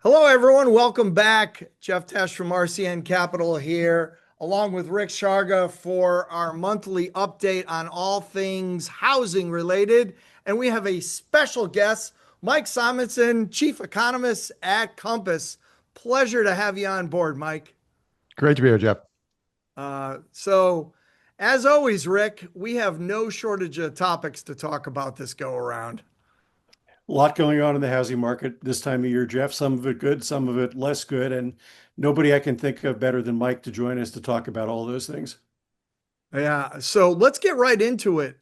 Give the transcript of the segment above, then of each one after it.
Hello, everyone. Welcome back. Jeff Tesch from RCN Capital here, along with Rick Sharga for our monthly update on all things housing related. And we have a special guest, Mike Simonsen, Chief Economist at Compass. Pleasure to have you on board, Mike. Great to be here, Jeff. So, as always, Rick, we have no shortage of topics to talk about this go around. A lot going on in the housing market this time of year, Jeff. Some of it good, some of it less good, and nobody I can think of better than Mike to join us to talk about all those things. Yeah, so let's get right into it.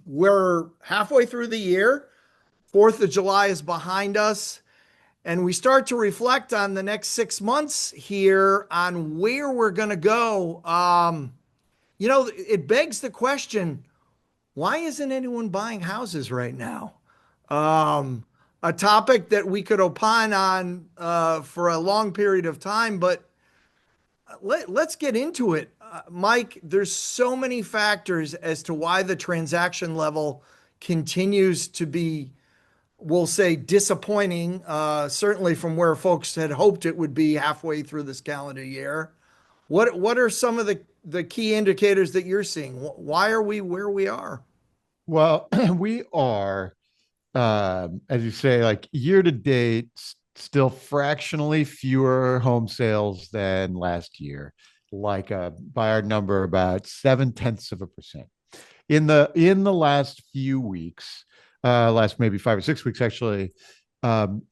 We're halfway through the year. 4th of July is behind us, and we start to reflect on the next 6 months here on where we're going to go. It begs the question, why isn't anyone buying houses right now? A topic that we could opine on for a long period of time, but let's get into it. Mike, there's so many factors as to why the transaction level continues to be, we'll say, disappointing, certainly from where folks had hoped it would be halfway through this calendar year. What are some of the key indicators that you're seeing? Why are we where we are? Well, we are, as you say, like year to date, still fractionally fewer home sales than last year, by our number, about 0.7%. In the last few weeks, last maybe 5 or 6 weeks actually,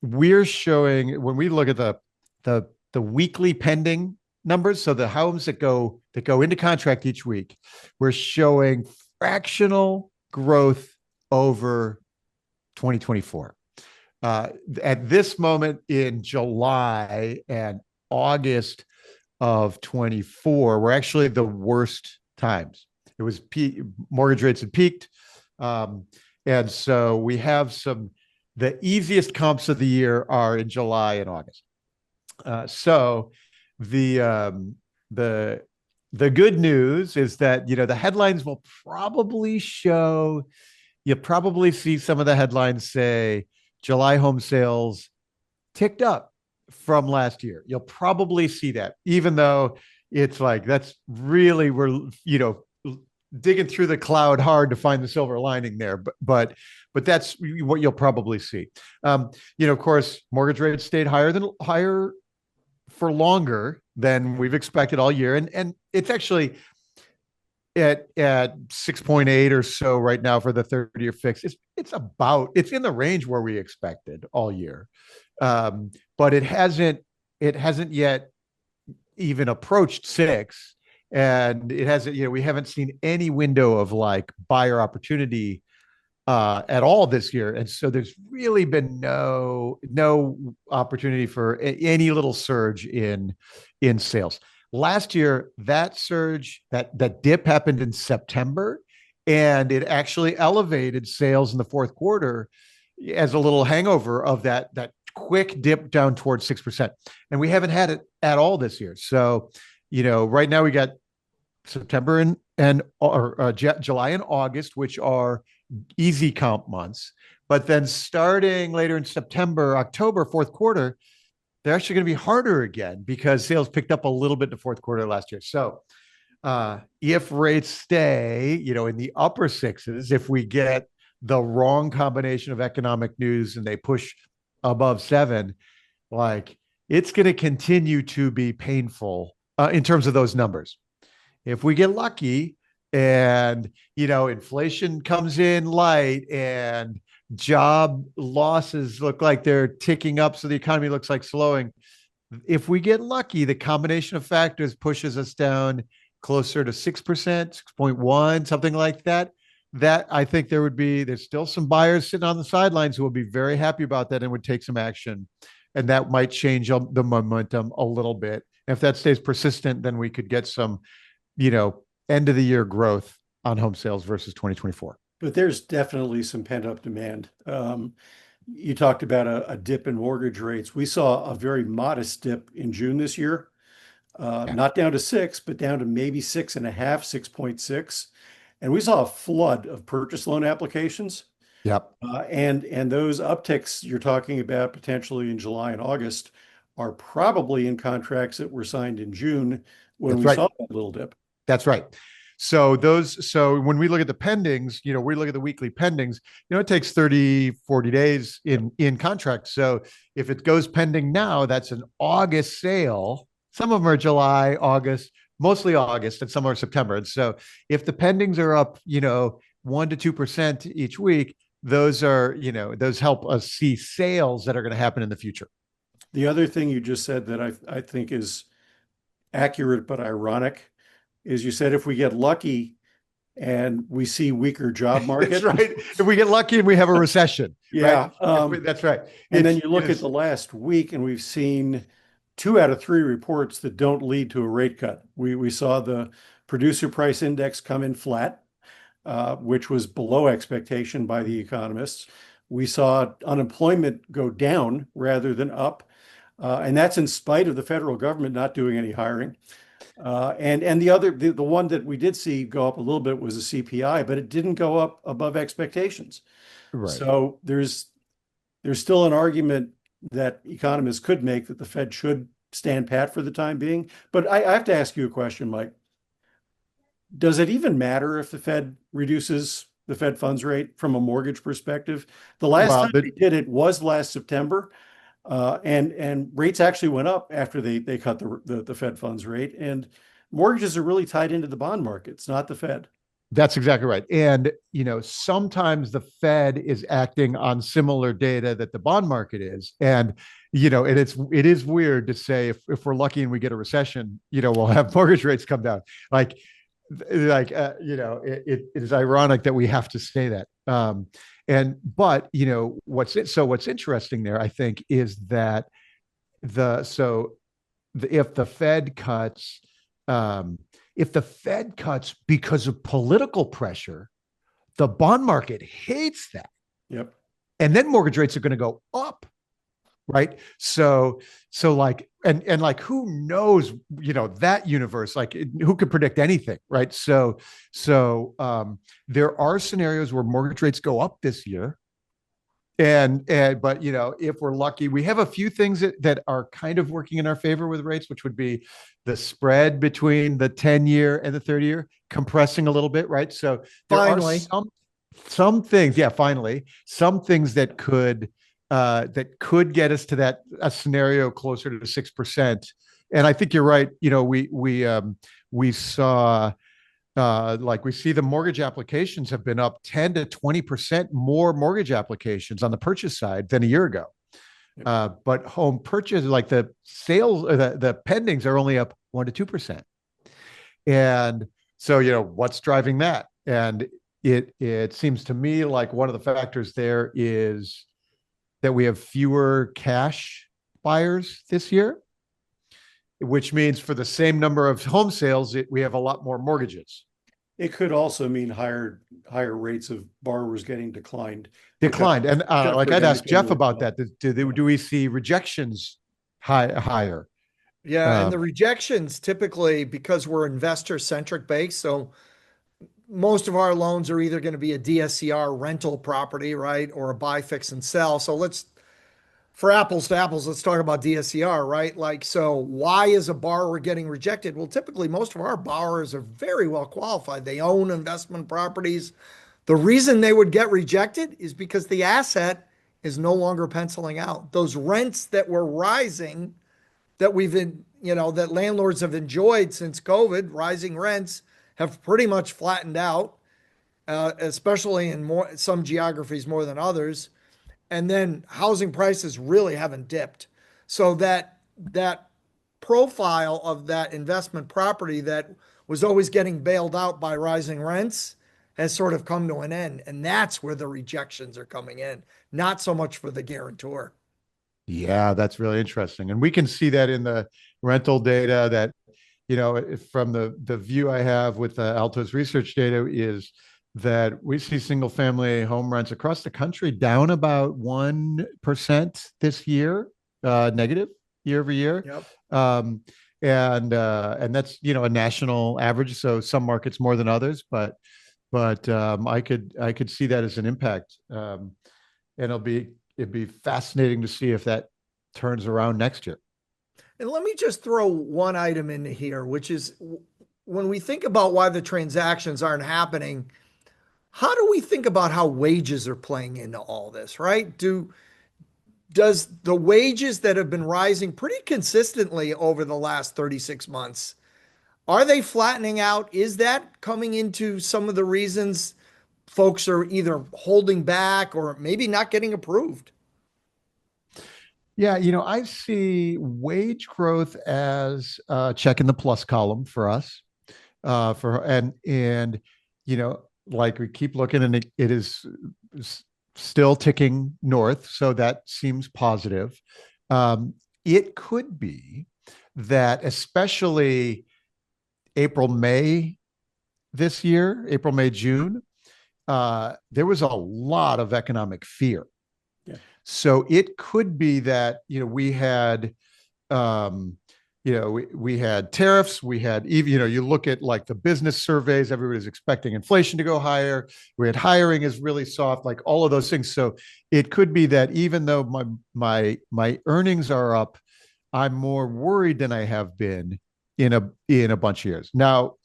we're showing when we look at the weekly pending numbers, so the homes that go into contract each week, we're showing fractional growth over 2024. At this moment in July and August of 24, we're actually the worst times. It was mortgage rates had peaked. And so we have the easiest comps of the year are in July and August. So the good news is that, the headlines will probably show, you'll probably see some of the headlines say July home sales ticked up from last year. You'll probably see that, even though it's like, that's really, we're, digging through the cloud hard to find the silver lining there. But that's what you'll probably see. Of course, mortgage rates stayed higher for longer than we've expected all year. And it's actually at 6.8 or so right now for the 30-year fix. It's in the range where we expected all year. But it hasn't yet even approached 6. And it hasn't, we haven't seen any window of like buyer opportunity at all this year. And so there's really been no opportunity for any little surge in sales. Last year, that surge, that dip happened in September, and it actually elevated sales in the fourth quarter as a little hangover of that quick dip down towards 6%. And we haven't had it at all this year. So, right now we got September and July and August, which are easy comp months. But then starting later in September, October, fourth quarter, they're actually going to be harder again because sales picked up a little bit in the fourth quarter last year. So if rates stay, in the upper 6s, if we get the wrong combination of economic news and they push above 7, like it's going to continue to be painful in terms of those numbers. If we get lucky and, inflation comes in light and job losses look like they're ticking up, so the economy looks like slowing. If we get lucky, the combination of factors pushes us down closer to 6%, 6.1, something like that. That I think there's still some buyers sitting on the sidelines who will be very happy about that and would take some action. And that might change the momentum a little bit. If that stays persistent, then we could get some, end of the year growth on home sales versus 2024. But there's definitely some pent-up demand. You talked about a dip in mortgage rates. We saw a very modest dip in June this year, not down to 6, but down to maybe 6.5, 6.6. And we saw a flood of purchase loan applications. Yep. And those upticks you're talking about potentially in July and August are probably in contracts that were signed in June when That's we right. saw that little dip. That's right. So when we look at the pendings, we look at the weekly pendings, it takes 30, 40 days in contract. So if it goes pending now, that's an August sale. Some of them are July, August, mostly August, and some are September. And so if the pendings are up, 1% to 2% each week, those help us see sales that are going to happen in the future. The other thing you just said that I think is accurate but ironic is you said if we get lucky and we see weaker job market. That's right. If we get lucky and we have a recession. Yeah. Right? That's right. And then you look at the last week and we've seen 2 out of 3 reports that don't lead to a rate cut. We saw the producer price index come in flat, which was below expectation by the economists. We saw unemployment go down rather than up. And that's in spite of the federal government not doing any hiring. And the one that we did see go up a little bit was the CPI, but it didn't go up above expectations. Right. So there's still an argument that economists could make that the Fed should stand pat for the time being. But I have to ask you a question, Mike. Does it even matter if the Fed reduces the Fed funds rate from a mortgage perspective? The last time they did it was last September. And rates actually went up after they cut the Fed funds rate, and mortgages are really tied into the bond market. It's not the Fed. That's exactly right. And, sometimes the Fed is acting on similar data that the bond market is. And, it is weird to say if we're lucky and we get a recession, we'll have mortgage rates come down. It is ironic that we have to say that. But what's interesting there, I think, is that if the Fed cuts, because of political pressure, the bond market hates that. Yep. And then mortgage rates are going to go up. Right. So who knows, that universe, who could predict anything. Right. So there are scenarios where mortgage rates go up this year. But if we're lucky, we have a few things that are kind of working in our favor with rates, which would be the spread between the 10-year and the 30-year compressing a little bit. Right. So there Finally. are some things. Yeah. Finally, some things that could get us to that a scenario closer to 6%. And I think you're right. We saw we see the mortgage applications have been up 10 to 20% more mortgage applications on the purchase side than a year ago. But home purchase, like the sales, the pendings are only up 1 to 2%. And so, what's driving that? And it seems to me like one of the factors there is that we have fewer cash buyers this year, which means for the same number of home sales, we have a lot more mortgages. It could also mean higher rates of borrowers getting declined. And I'd ask Jeff about that. Do we see rejections higher? Yeah, and the rejections typically, because we're investor-centric based, so most of our loans are either going to be a DSCR rental property, right, or a buy, fix, and sell. So for apples to apples, let's talk about DSCR, right? So why is a borrower getting rejected? Well, typically, most of our borrowers are very well qualified. They own investment properties. The reason they would get rejected is because the asset is no longer penciling out. Those rents that were rising, that that landlords have enjoyed since COVID, rising rents, have pretty much flattened out, especially in some geographies more than others. And then housing prices really haven't dipped. So that profile of that investment property that was always getting bailed out by rising rents has sort of come to an end. And that's where the rejections are coming in, not so much for the guarantor. Yeah, that's really interesting. And we can see that in the rental data that, from the view I have with the Altos research data is that we see single family home rents across the country down about 1% this year, negative year over year. Yep. And that's, a national average. So some markets more than others, but I could see that as an impact. And it'd be fascinating to see if that turns around next year. And let me just throw one item in here, which is when we think about why the transactions aren't happening, how do we think about how wages are playing into all this, right? Does the wages that have been rising pretty consistently over the last 36 months, are they flattening out? Is that coming into some of the reasons folks are either holding back or maybe not getting approved? Yeah, I see wage growth as checking the plus column for us. For and like we keep looking, and it is still ticking north, so that seems positive. It could be that especially April, May this year, April, May, June, there was a lot of economic fear. Yeah. So it could be that we had um, we had tariffs, we had even you look at like the business surveys, everybody's expecting inflation to go higher. We had hiring is really soft, like all of those things. So it could be that even though my earnings are up, I'm more worried than I have been in a bunch of years. Now,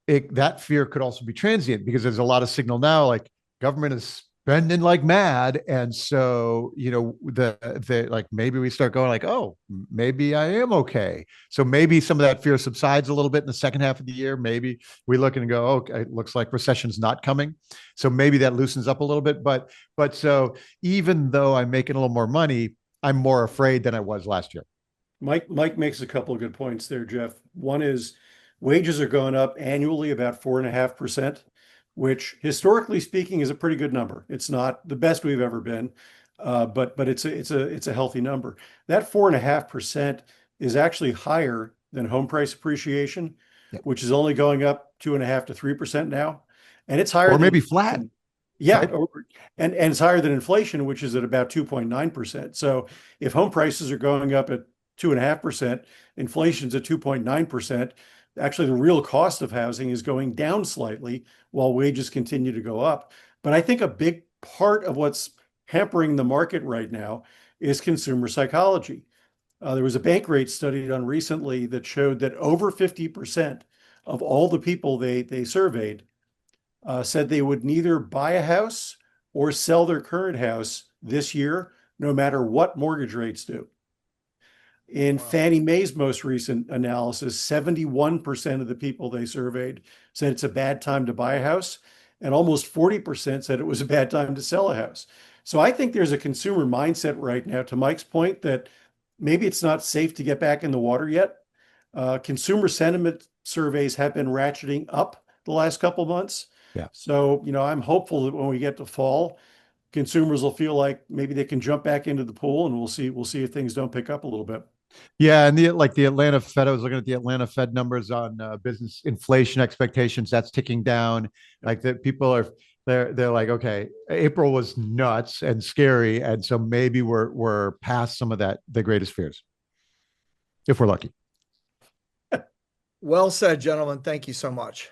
that fear could also be transient because there's a lot of signal now, like government is spending like mad, and so the like maybe we start going like, oh, maybe I am okay. So maybe some of that fear subsides a little bit in the second half of the year. Maybe we look and go, okay, it looks like recession's not coming, so maybe that loosens up a little bit. But so even though I'm making a little more money, I'm more afraid than I was last year. Mike makes a couple of good points there, Jeff. One is wages are going up annually about 4.5%, which historically speaking is a pretty good number. It's not the best we've ever been, but it's a healthy number. That 4.5% is actually higher than home price appreciation, Yep. which is only going up 2.5 to 3% now, and it's higher Or than maybe flat. yeah, Right. and it's higher than inflation, which is at about 2.9%. So if home prices are going up at 2.5%, inflation's at 2.9%. Actually, the real cost of housing is going down slightly while wages continue to go up. But I think a big part of what's hampering the market right now is consumer psychology. There was a bank rate study done recently that showed that over 50% of all the people they surveyed said they would neither buy a house or sell their current house this year, no matter what mortgage rates do. In Wow. Fannie Mae's most recent analysis, 71% of the people they surveyed said it's a bad time to buy a house, and almost 40% said it was a bad time to sell a house. So I think there's a consumer mindset right now, to Mike's point, that maybe it's not safe to get back in the water yet. Consumer sentiment surveys have been ratcheting up the last couple of months. Yeah. So, I'm hopeful that when we get to fall, consumers will feel like maybe they can jump back into the pool, and we'll see if things don't pick up a little bit. Yeah, and the Atlanta Fed. I was looking at the Atlanta Fed numbers on business inflation expectations. That's ticking down. Like that, people are they're like, okay, April was nuts and scary, and so maybe we're past some of that, the greatest fears, if we're lucky. Well said, gentlemen. Thank you so much.